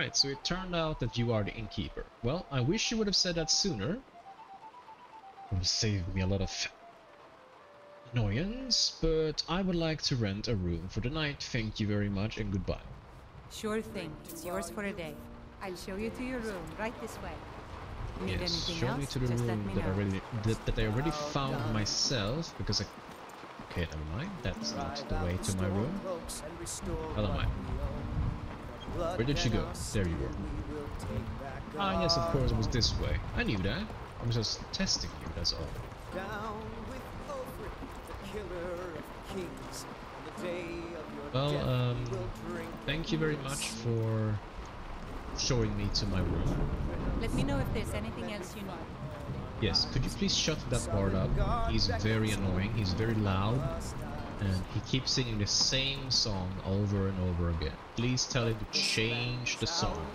Alright, so it turned out that you are the innkeeper. Well, I wish you would have said that sooner. It would have saved me a lot of annoyance, but I would like to rent a room for the night. Thank you very much and goodbye. Sure thing. It's yours for a day. I'll show you to your room, right this way. Need Yes, anything show else? me to the Just let room me that I already know. found myself, because I... Okay, never mind. That's not the way to my room. Never mind. Where did she go? There you were. Ah, yes, of course it was this way. I knew that. I was just testing you, that's all. Well, thank you very much for showing me to my room. Let me know if there's anything else you need. Yes, could you please shut that bard up? He's very annoying, he's very loud, and he keeps singing the same song over and over again. Please tell him to change the song.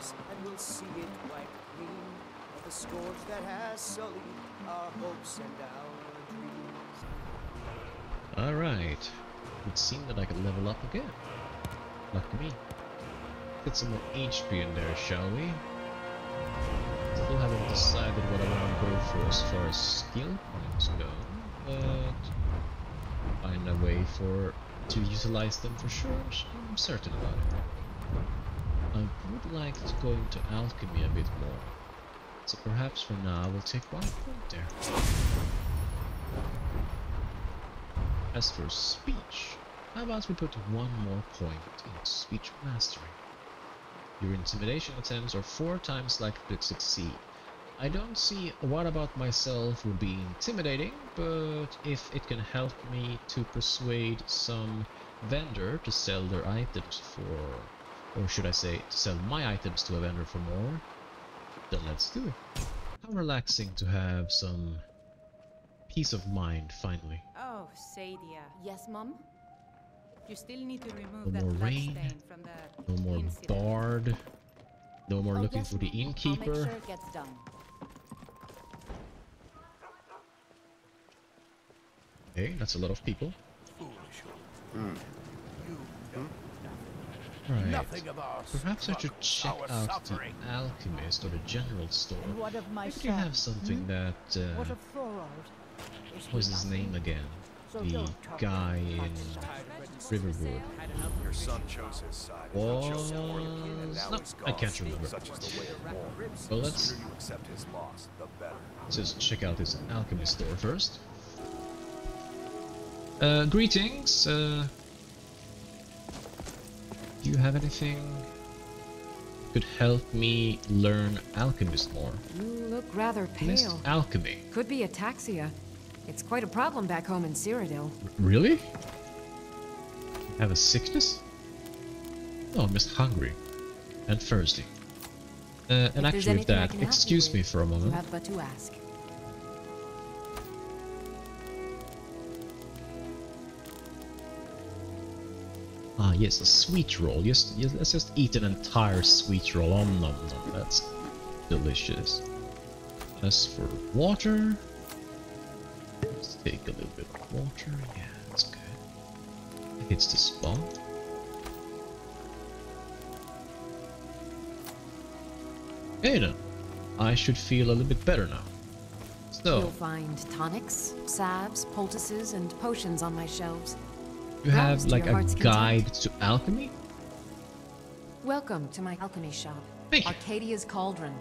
Alright, it would seem that I could level up again. Lucky me. Get some more HP in there, shall we? Still haven't decided what I want to go for as far as skill points go, but find a way to utilize them for sure. I'm certain about it. I would like to go into alchemy a bit more, so perhaps for now we'll take 1 point there. As for speech, how about we put 1 more point in speech mastery? Your intimidation attempts are 4 times likely to succeed. I don't see what about myself would be intimidating, but if it can help me to persuade some vendor to sell their items for, or should I say, to sell my items to a vendor for more, then let's do it. How relaxing to have some peace of mind finally. Oh, Sadia. Yes, Mom? You still need to remove No that more blood rain, stain from the no more incident. bard, no more looking yes, for the Mom. I'll innkeeper. make sure it gets done. Okay, that's a lot of people. Right. Perhaps I should check out the alchemist or the general store. What of my If you have something that What of Thorold? what was his name again? So The don't talk guy in Riverwood. Your son chose his side. Was no, I can't remember. Well, let's you accept his loss, the better. just check out this alchemist store first. Greetings. Do you have anything could help me learn alchemist more? You look rather Mist pale. alchemy. Could be ataxia. It's quite a problem back home in Cyrodiil. Really? Have a sickness? No, I'm just hungry and thirsty. And If there's actually, with anything I that, can help you excuse with, me for a You moment. have but to ask. Ah, yes, a sweet roll. Yes, let's just eat an entire sweet roll. Nom nom nom. That's delicious. As for water, let's take a little bit of water. Yeah, that's good. It hits the spot. Okay then, I should feel a little bit better now. You'll So, find tonics, salves, poultices, and potions on my shelves. you have Browse to like your a heart's content. guide to alchemy? Welcome to my alchemy shop, Thank you. Arcadia's Cauldron.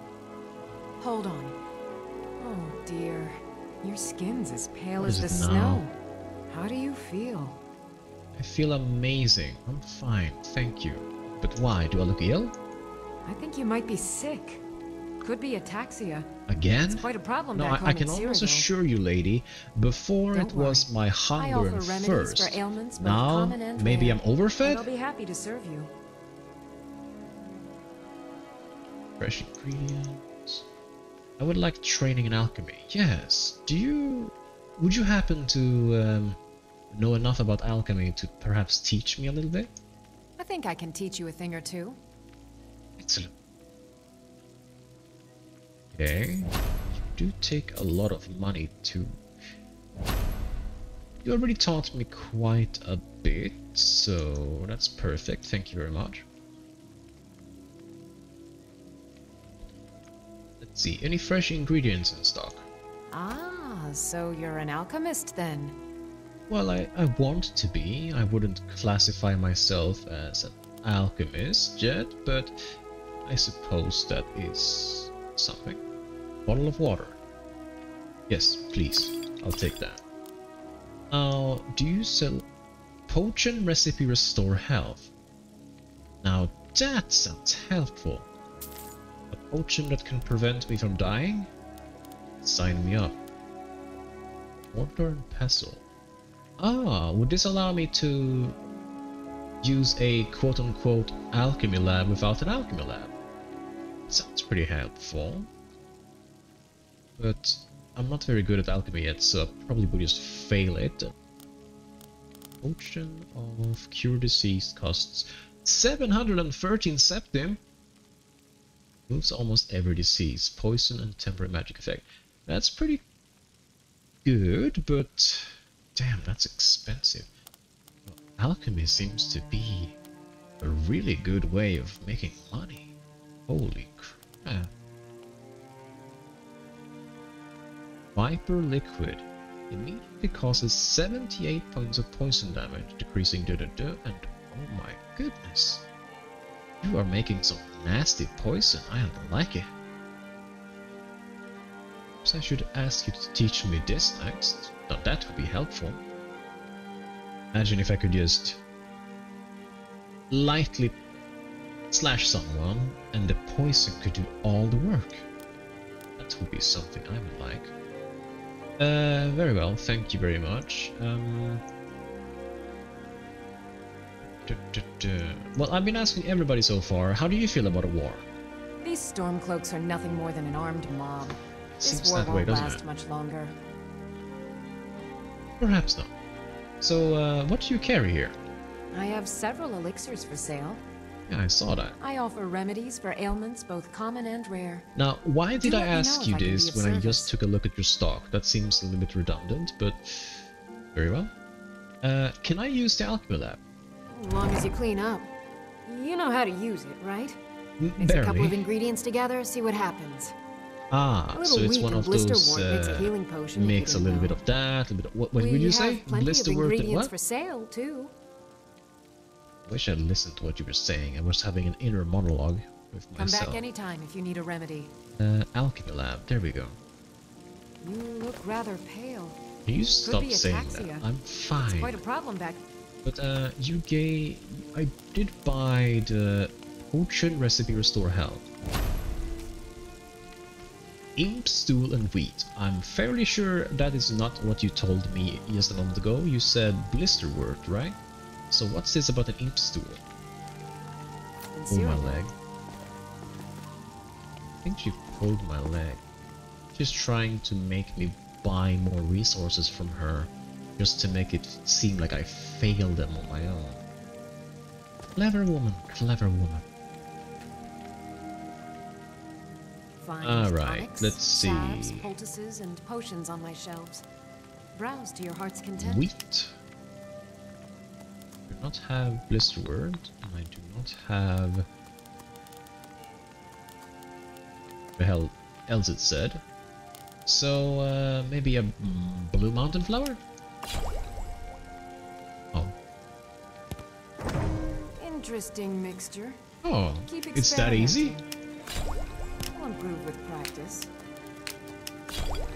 Hold on. Oh dear, your skin's as pale What as is the it now? snow. How do you feel? I feel amazing. I'm fine, thank you. But why? Do I look ill? I think you might be sick. Could be ataxia. Again? It's quite a problem No, back home I can in almost Cyrodiil. assure you, lady, before Don't it was worry. my I hunger offer and remedies thirst. for ailments both Now, common and maybe rare, I'm overfed? and I'll be happy to serve you. Fresh ingredients. I would like training in alchemy. Yes. Would you happen to know enough about alchemy to perhaps teach me a little bit? I think I can teach you a thing or two. Excellent. Okay. You do take a lot of money to... You already taught me quite a bit, so that's perfect. Thank you very much. Let's see, any fresh ingredients in stock? Ah, so you're an alchemist then? Well, I want to be. I wouldn't classify myself as an alchemist yet, but I suppose that is something. Bottle of water. Yes, please. I'll take that. Now, do you sell potion recipe restore health? Now that sounds helpful. A potion that can prevent me from dying? Sign me up. Mortar and pestle. Ah, would this allow me to use a quote-unquote alchemy lab without an alchemy lab? Sounds pretty helpful. But I'm not very good at alchemy yet, so I probably would just fail it. Potion of cure disease costs 713 septim. Moves almost every disease, poison and temporary magic effect. That's pretty good, but damn, that's expensive. Well, alchemy seems to be a really good way of making money. Holy crap. Viper liquid immediately causes 78 points of poison damage, decreasing and oh my goodness. You are making some nasty poison, I don't like it. Perhaps I should ask you to teach me this next. Now that would be helpful. Imagine if I could just lightly slash someone and the poison could do all the work. That would be something I would like. Very well, thank you very much. Well, I've been asking everybody so far, how do you feel about a war? These Stormcloaks are nothing more than an armed mob. Seems This war that way, won't doesn't last it? much longer. Perhaps not. So, what do you carry here? I have several elixirs for sale. Yeah, I saw that. I offer remedies for ailments both common and rare. Now, why did Do I let me know ask if you I can be this of when I service. just took a look at your stock? That seems a little bit redundant, but very well. Can I use the alchemy lab? As long as you clean up. You know how to use it, right? Mix a couple of Barely. ingredients together, see what happens. Ah, A so little it's wheat one and of those blisterwort makes a healing potion. if you mix a didn't little know. bit of that, a little bit of what We did you have say? plenty of Blisterwort and ingredients what? for sale too. I wish I listened to what you were saying. I was having an inner monologue with Come myself. back anytime if you need a remedy. Alchemy lab. There we go. You look rather pale. Can you stop be saying ataxia. that? I'm It's fine. quite a problem back. But you gave... I did buy the potion recipe restore health. Imp stool and wheat. I'm fairly sure that is not what you told me just a moment ago. You said blisterwort, right? So what's this about an imp stool? And Oh, my syrup. leg. I think she pulled my leg. She's trying to make me buy more resources from her, just to make it seem like I failed them on my own. Clever woman, clever woman. Find Alright, tonics, let's see. salves, poultices, and potions on my shelves. Browse to your heart's content. Wheat. I do not have blisterwort, and I do not have... the hell else it said. So, maybe a blue mountain flower? Oh. Interesting mixture. Oh, Keep it's that easy? Will improve with practice.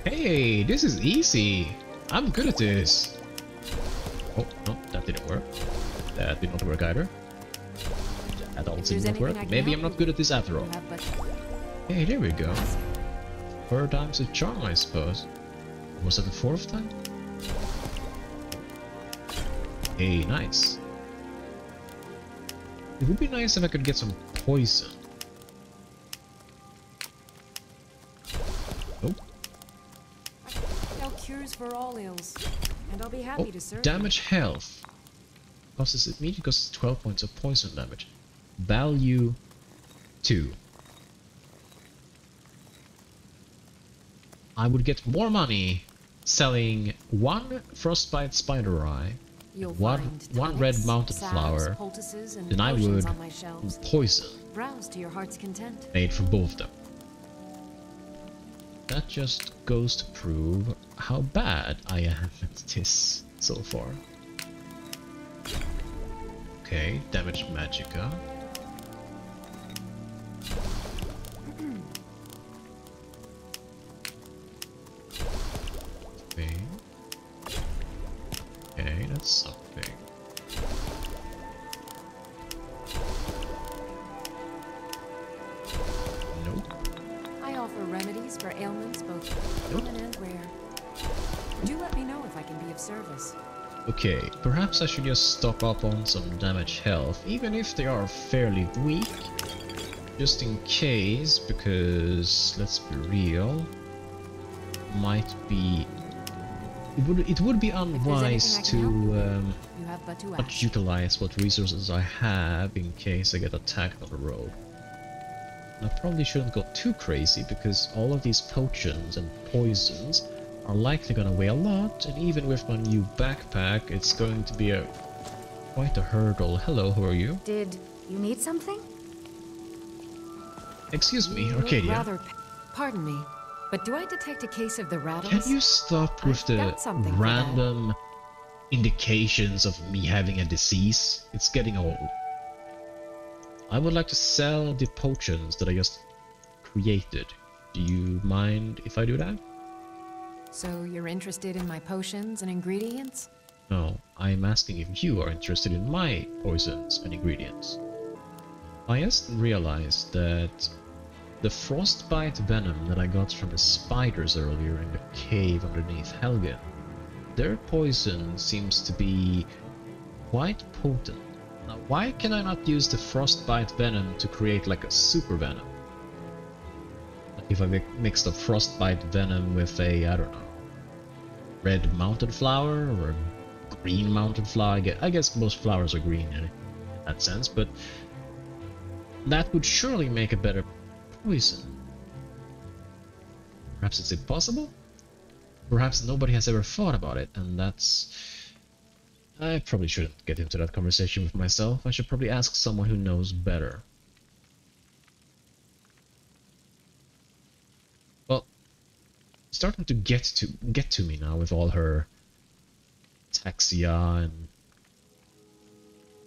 Hey, this is easy. I'm good at this. Oh, no, that didn't work. That did not work either. That also there's did not work. anything I can Maybe help I'm not you good at this after You all. have but Hey, there we go. Third time's a charm, I suppose. Was that the fourth time? Hey, nice. It would be nice if I could get some poison. Oh, no cures for all ills, and I'll be oh, happy to serve. damage health. Causes immediately causes 12 points of poison damage. Value 2. I would get more money selling 1 frostbite spider eye, You'll one find red tonics, mountain salves, flower, poultices, and than I potions would on my shelves. poison Browse to your heart's content. made from both of them. that just goes to prove how bad I am at this so far. Okay, damage magicka. Okay. Okay, that's something. Nope. I offer remedies for ailments both common and rare. Do let me know if I can be of service. Okay, perhaps I should just stock up on some damage health, even if they are fairly weak. Just in case, because let's be real, might be it would be unwise to not utilize what resources I have in case I get attacked on the road. I probably shouldn't go too crazy because all of these potions and poisons are likely gonna weigh a lot, and even with my new backpack it's going to be quite a hurdle. Hello, who are you? Did you need something? Excuse me, You look Arcadia. rather pardon me, but do I detect a case of the rattles? Can you stop with I've the got something for random indications of me having a disease? It's getting old. I would like to sell the potions that I just created. Do you mind if I do that? So you're interested in my potions and ingredients? No, I'm asking if you are interested in my poisons and ingredients. I just realized that the frostbite venom that I got from the spiders earlier in the cave underneath Helgen, their poison seems to be quite potent. Now, why can I not use the frostbite venom to create like a super venom? Like if I mix the frostbite venom with a, I don't know, red mountain flower or a green mountain flower. I guess most flowers are green in that sense, but that would surely make a better poison. Perhaps it's impossible? Perhaps nobody has ever thought about it, and that's... I probably shouldn't get into that conversation with myself. I should probably ask someone who knows better. Well, it's starting to get to me now with all her Ataxia and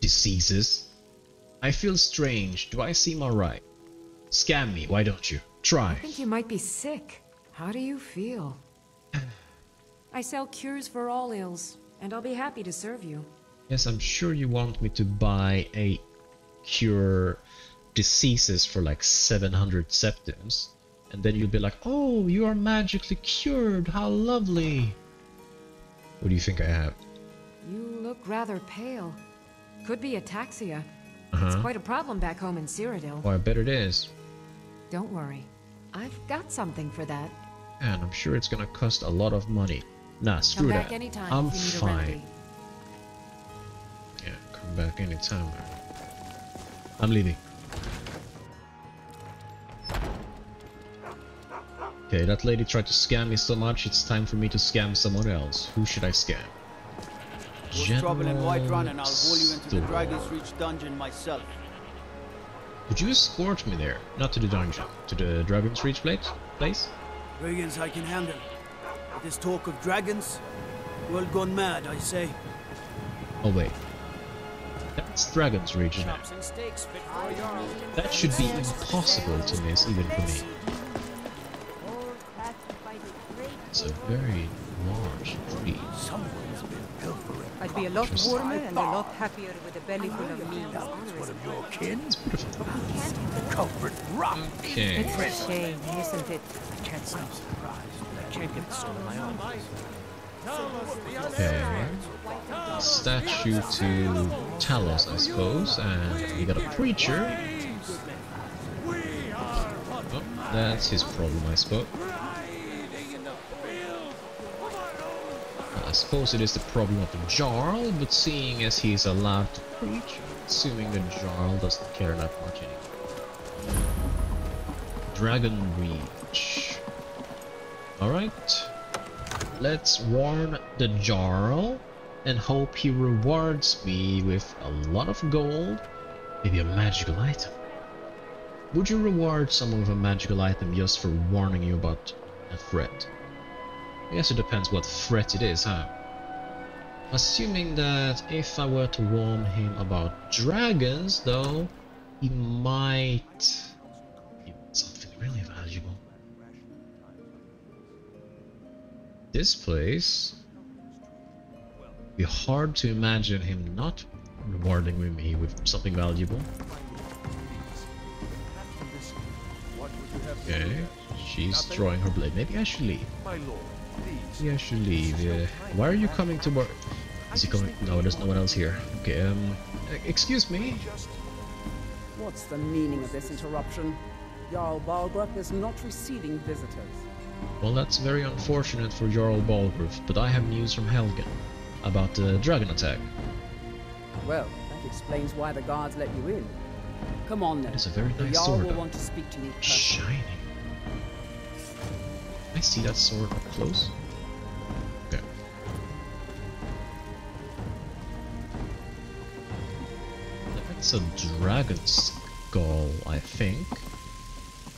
diseases. I feel strange. Do I seem alright? Scam me, why don't you? Try. I think you might be sick. How do you feel? I sell cures for all ills, and I'll be happy to serve you. Yes, I'm sure you want me to buy a cure diseases for like 700 septims, and then you'll be like, oh, you are magically cured, how lovely. What do you think I have? You look rather pale. Could be ataxia. It's quite a problem back home in Cyrodiil. Oh, I bet it is. Don't worry. I've got something for that. And I'm sure it's gonna cost a lot of money. Nah, screw Come back that. anytime I'm if you need a fine. remedy. Yeah, come back anytime. I'm leaving. Okay, that lady tried to scam me so much, it's time for me to scam someone else. Who should I scam? There's trouble in Whiterun and I'll haul you into the Store. Dragon's Reach dungeon myself. Could you escort me there? Not to the dungeon, to the Dragon's Reach place? Dragons I can handle. But this talk of dragons, world gone mad, I say. Oh wait. That's Dragon's Reach, isn't it? Chops and steaks fit for a jarl. That should be impossible to miss, even for me. It's a very large tree. Someone's been pilfering. I'd be a lot warmer and a lot happier with a belly full of meat. One of your kin? It's beautiful. Culprit rock. Okay. It's a shame, isn't it? I can't seem surprised. I can't get the stone of my own. Okay. Statue to Talos, I suppose, and we got a preacher. Oh, that's his problem, I suppose. I suppose it is the problem of the Jarl, but seeing as he's allowed to preach, assuming the Jarl doesn't care that much anyway. Dragon Reach. Alright. Let's warn the Jarl and hope he rewards me with a lot of gold, maybe a magical item. Would you reward someone with a magical item just for warning you about a threat. I guess it depends what threat it is, huh? Assuming that if I were to warn him about dragons, though, he might give something really valuable. This place, it'd be hard to imagine him not rewarding me with something valuable. Okay, she's drawing her blade. Maybe I should leave. Maybe I should leave. Why are you coming to work? Is he coming? No, there's no one else here. Okay, excuse me? What's the meaning of this interruption? Jarl Balgruuf is not receiving visitors. Well, that's very unfortunate for Jarl Balgruuf, but I have news from Helgen about the dragon attack. Well, that explains why the guards let you in. Come on then. It's a very The nice Jarl sword. will want to speak to you personally. Shining. I see that sword up close. Okay. That's a dragon skull, I think.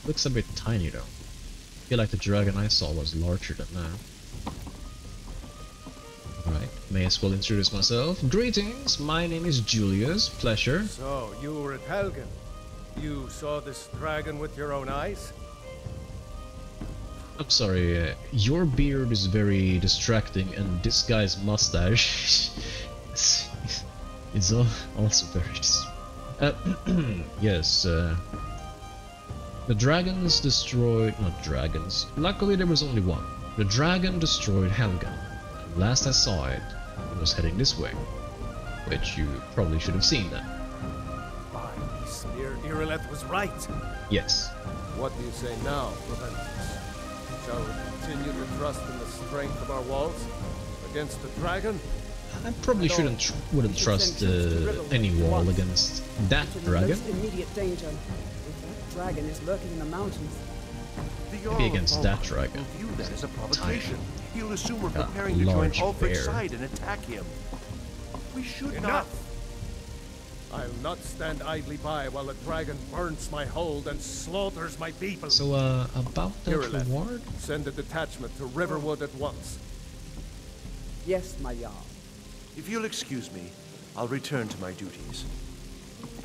Looks a bit tiny though. I feel like the dragon I saw was larger than that. Alright, may as well introduce myself. Greetings, my name is Julius. Pleasure. So, you were at Helgen. You saw this dragon with your own eyes? I'm sorry, your beard is very distracting and this guy's mustache it's also very yes, the dragons destroyed... not dragons. Luckily there was only one. The dragon destroyed Helgen. Last I saw it, it was heading this way. Which you probably should have seen then. By Smear, Irileth was right. Yes. What do you say now, Proventus? Shall we continue to trust in the strength of our walls against the dragon? I probably wouldn't trust any wall against that dragon. Most immediate danger. If that dragon is lurking in the mountains. Maybe against that dragon. Will view that as a provocation. He'll assume we're A preparing to join large Ulfric's bear. side and attack him. We should not. Enough! I'll not stand idly by while the dragon burns my hold and slaughters my people. So, about that Irileth, reward? send a detachment to Riverwood at once. Yes, my Jarl. If you'll excuse me, I'll return to my duties.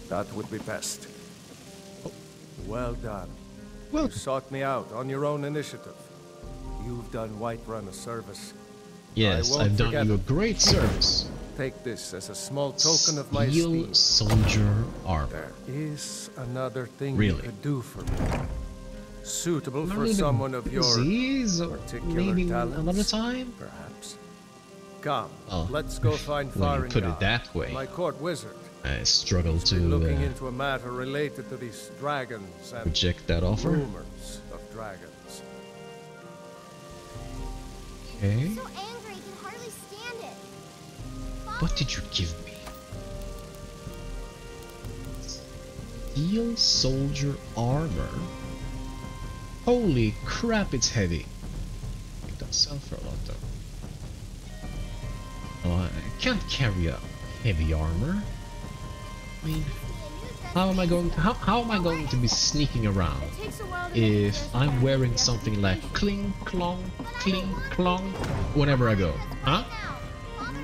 That would be best. Well done. Well, You sought me out on your own initiative. You've done Whiterun a service. yes, I won't I've done forget you a it. great service. Take this as a small token of my Steel esteem. soldier armor. There is another thing Really? you could do for me. Suitable for Not even someone of your disease, or particular maybe talents. another time? Perhaps. Come, Oh. let's go find When you put Farengar, it that way. my court wizard. I struggle He's been to looking into a matter related to these dragons and reject that offer. rumors of dragons. Okay. So angry, I can hardly stand it. What did you give me? Steel soldier armor? Holy crap, it's heavy. It does sell for a lot though. Oh, I can't carry a heavy armor. I mean, how am I going to be sneaking around if I'm wearing something like cling clong whenever I go? Huh?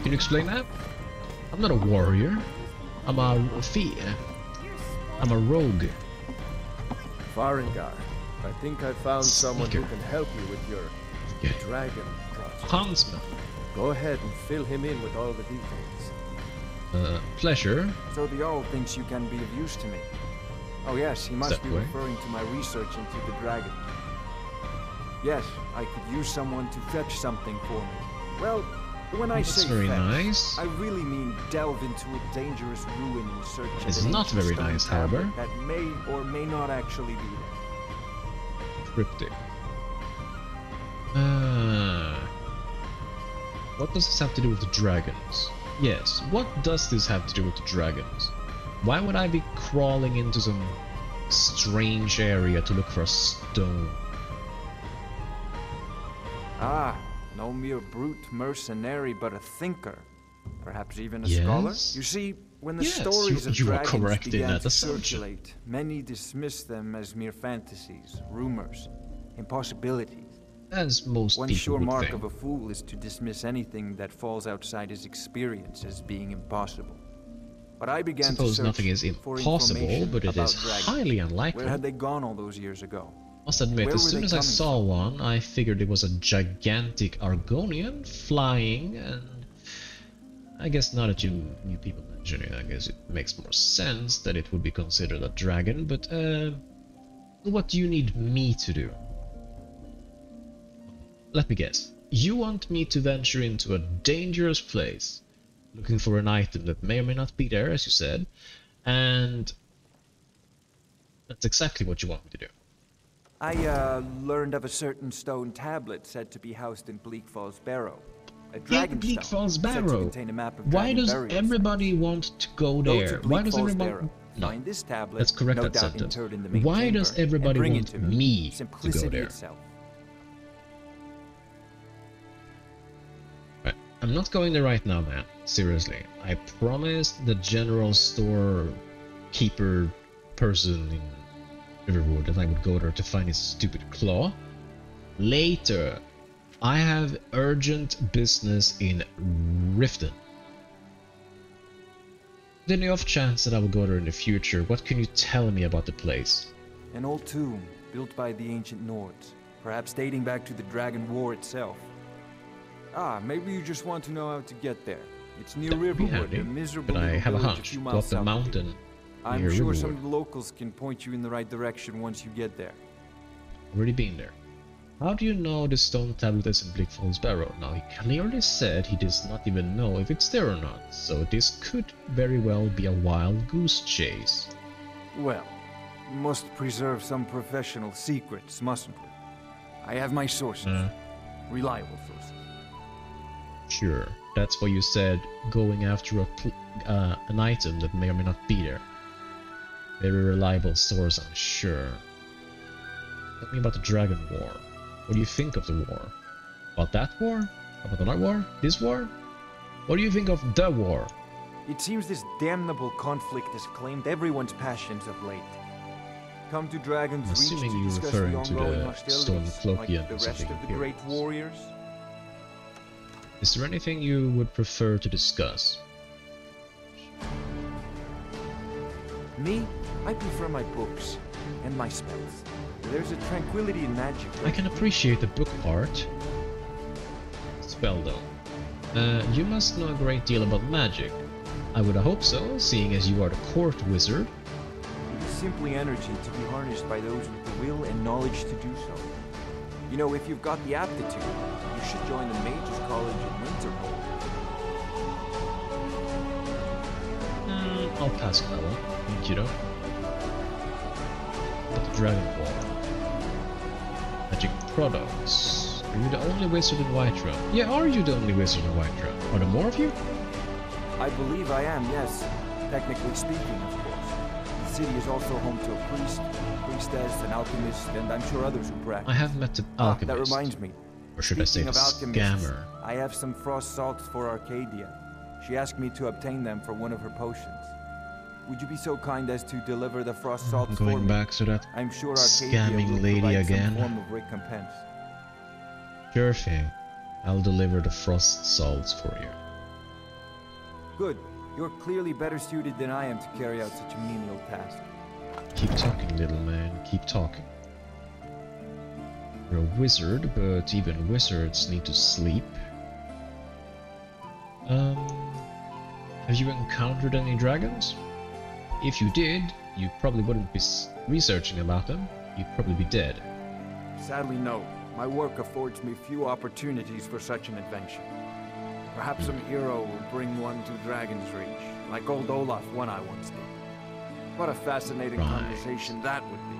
Can you explain that? I'm not a warrior. I'm a rogue. Farengar, I think I found someone who Sneaker. can help you with your Yeah. dragon project. Huntsman. Go ahead and fill him in with all the details. Pleasure. So the Jarl thinks you can be of use to me. Oh yes, he must that be way? referring to my research into the dragon. Yes, I could use someone to fetch something for me. Well, when I That's say very fetch, nice. I really mean delve into a dangerous ruin in search of It's an not ancient very stone nice, tablet however. that may or may not actually be there. Cryptic. What does this have to do with the dragons? Yes, what does this have to do with the dragons? Why would I be crawling into some strange area to look for a stone? Ah, no mere brute mercenary, but a thinker. Perhaps even a scholar? Yes? You see, when the Yes, stories of you are dragons correct in began that to assumption. circulate, many dismissed them as mere fantasies, rumors, impossibilities. as most One people sure would mark think. of a fool is to dismiss anything that falls outside his experience as being impossible. But I I began to suppose search nothing is for impossible, information but it about is dragons. highly unlikely. Where had they gone all those years ago? Must admit, Where as were soon they as I coming saw from? one, I figured it was a gigantic Argonian flying, and I guess now that you people mention it, I guess it makes more sense that it would be considered a dragon, but what do you need me to do? Let me guess. You want me to venture into a dangerous place, looking for an item that may or may not be there, as you said, and that's exactly what you want me to do. I learned of a certain stone tablet said to be housed in Bleak Falls Barrow. A Yeah, dragon Bleak stone Falls said to Barrow. contain a map of Why dragon does burial everybody want to go Go to there? Bleak Why does Falls everybody... Barrow. No, Find this tablet, let's correct no that doubt sentence. interred in the main Why chamber, does and everybody bring want it to me to go Simplicity there? itself. Right. I'm not going there right now, man. Seriously. I promised the general store keeper person in Riverwood that I would go there to find his stupid claw. Later. I have urgent business in Riften. With any off chance that I will go there in the future, what can you tell me about the place? An old tomb built by the ancient Nords, perhaps dating back to the Dragon War itself. Ah, maybe you just want to know how to get there. It's near That would be Riverwood, handy, a miserable but I little have a village hunch. few Go miles up the south of here. mountain I'm near sure some Riverwood. of the locals can point you in the right direction once you get there. Already been there. How do you know the stone tablet is in Bleak Falls Barrow? Now, he clearly said he does not even know if it's there or not, so this could very well be a wild goose chase. Well, we must preserve some professional secrets, mustn't we? I have my sources. Reliable sources. Sure, that's why you said going after an item that may or may not be there. Very reliable source, I'm sure. Tell me about the Dragon War. What do you think of the war? About that war? About another war? This war? What do you think of the war? It seems this damnable conflict has claimed everyone's passions of late. Come to Dragon's I'm Reach assuming to you're discuss referring the to the ongoing hostilities, Storm like Cloakians the of rest the of the great Imperials. warriors. Is there anything you would prefer to discuss? Me? I prefer my books and my spells. There's a tranquility in magic. I can appreciate the book part. Spell though. You must know a great deal about magic. I would hope so, seeing as you are the court wizard. It is simply energy to be harnessed by those with the will and knowledge to do so. You know, if you've got the aptitude, you should join the Mages College in Winterhold. I'll pass on that one. Thank you though. But the Dragon War. Magic products. Are you the only wizard in Whiterun? Yeah, are you the only wizard in Whiterun? Are there more of you? I believe I am, yes. Technically speaking, of course. The city is also home to a priest, priestess, an alchemist, and I'm sure others who practice. I have met the alchemist. That reminds me. Or should I say Speaking the of alchemists, scammer? I have some frost salts for Arcadia. She asked me to obtain them for one of her potions. Would you be so kind as to deliver the frost salts for Going me? back to that I'm sure Arcadia scamming will lady provide again. some form of recompense. Sure thing. I'll deliver the frost salts for you. Good. You're clearly better suited than I am to carry out such a menial task. Keep talking, little man. Keep talking. You're a wizard, but even wizards need to sleep. Have you encountered any dragons? If you did, you probably wouldn't be researching about them. You'd probably be dead. Sadly, no. My work affords me few opportunities for such an adventure. Perhaps some hero will bring one to Dragon's Reach, like old Olaf one I once did. What a fascinating conversation that would be.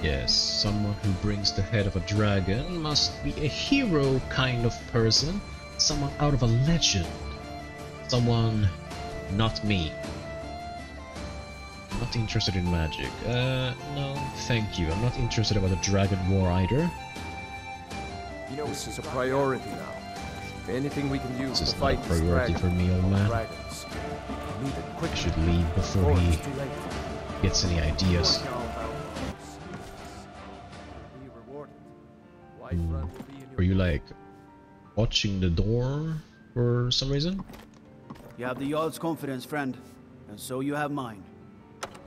Yes, someone who brings the head of a dragon must be a hero kind of person. Someone out of a legend. Someone not me. Not interested in magic. No, thank you. I'm not interested about the Dragon War either. You know, this is a priority now. Anything we can use This to is not a fight this priority dragon for me, old or man. dragons. We need it I quick. should leave before Before he it's too late. gets any ideas. Be rewarded. Are you like watching the door for some reason? You have the Jarl's confidence, friend, and so you have mine.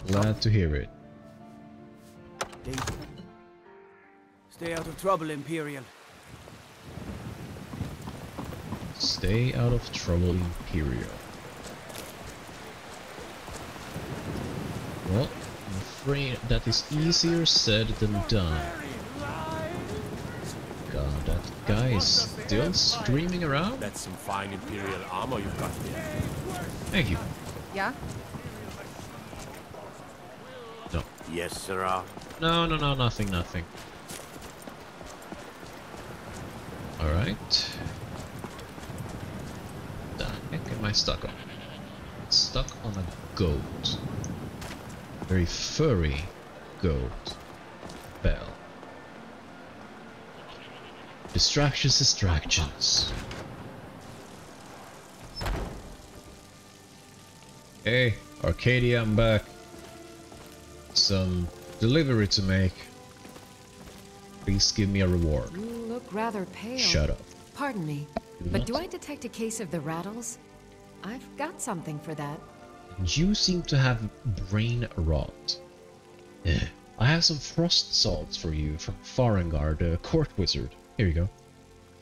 Glad to hear it. Stay out of trouble, Imperial. Stay out of trouble, Imperial. Well, I'm afraid that is easier said than done. God, that guy is still screaming around? That's some fine Imperial armor you've got there. Thank you. Yeah? No. Yes, sirrah. No, nothing. Alright. The heck am I stuck on? Stuck on a goat. Very furry goat. Bell. Distractions. Hey, Arcadia, I'm back. Some delivery to make. Please give me a reward. You look rather pale. Shut up. Pardon me, Do but not. do I detect a case of the rattles? I've got something for that. You seem to have brain rot. I have some frost salts for you from Farengar, the court wizard. Here you go.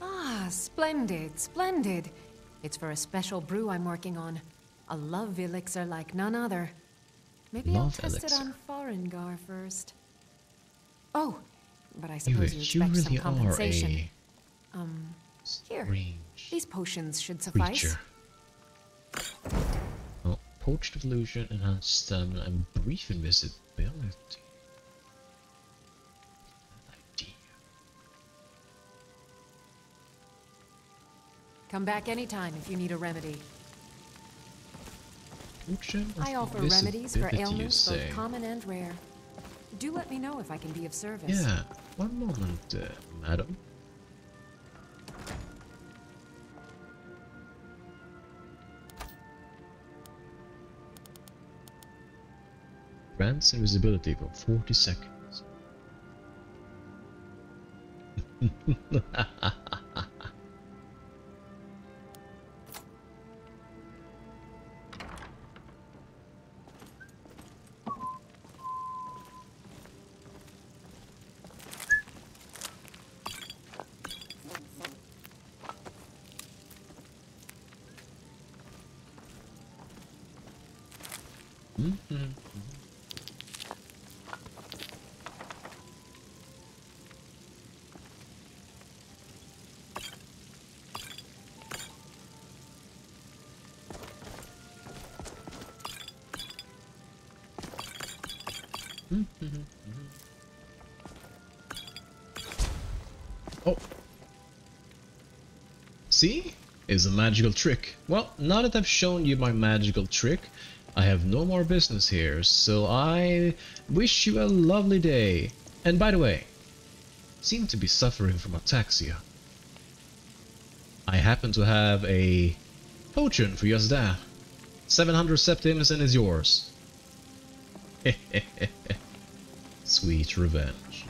Ah, splendid. It's for a special brew I'm working on. A love elixir like none other. Maybe I'll Love test it elixir. on Farengar first. Oh, but I suppose you You expect some really are compensation. a Here. strange These potions should suffice. creature. Oh, poached illusion, enhanced stamina, and brief invisibility. Idea. Come back anytime if you need a remedy. Potion of I offer remedies for invisibility, you ailments say? both common and rare. Do let me know if I can be of service. Yeah, one moment, madam. Grants invisibility for 40 seconds. Oh. See? Is a magical trick. Well, now that I've shown you my magical trick, I have no more business here, so I wish you a lovely day. And by the way, seem to be suffering from ataxia. I happen to have a potion for just that. 700 septims and is yours. Sweet revenge.